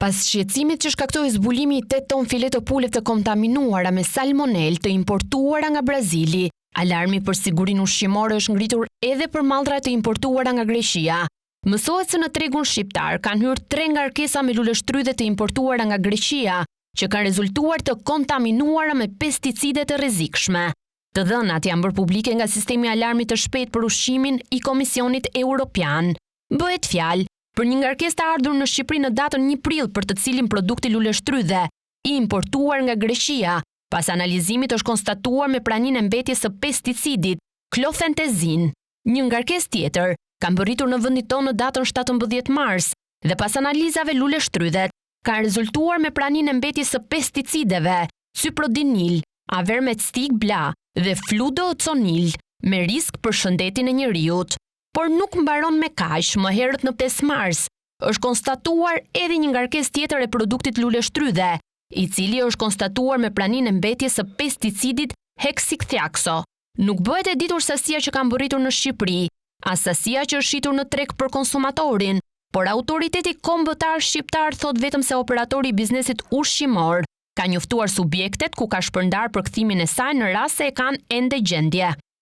Pas shqetësimit që shkaktoi zbulimi i 8 ton fileto pule të kontaminuara me salmonel të importuara nga Brazili, alarmi për sigurinë ushqimore është ngritur edhe për mallra të importuara nga Greqia. Mësohet se në tregun shqiptar kanë hyrë 3 ngarkesa me luleshtrydhe të importuara nga Greqia, që kanë rezultuar të kontaminuara me pesticide të rrezikshme. Të dhënat janë bërë publike nga sistemi alarmit të shpejtë për ushqimin i Komisionit Evropian. Bëhet fjalë për një ngarkesë të ardhur në Shqipëri në datën 1 prill për të cilin produkti luleshtrydhe i importuar nga Greqia, pas analizimit është konstatuar me praninë e mbetjes së pesticidit klofentezin. Një ngarkesë tjetër ka mbërritur në vendin tonë në datën 17 mars dhe pas analizave luleshtrydhet kanë rezultuar me praninë e mbetjes së pesticideve cyprodinil, avermectin bla dhe fludoconil me risk për shëndetin e njeriut. Por nuk mbaron me kaq, më herët në 5 mars është konstatuar edhe një ngarkesë tjetër e produktit luleshtrydhe, i cili është konstatuar me praninë e mbetjes së pesticidit heksikthjakso. Nuk bëhet e ditur sasia që ka mbërritur në Shqipëri, as sasia që është shitur në treg për konsumatorin, por autoriteti kombëtar shqiptar thot vetëm se operatori i biznesit ushqimor ka njoftuar subjektet ku ka shpërndar për kthimin e saj në rast se e kanë ende gjendje.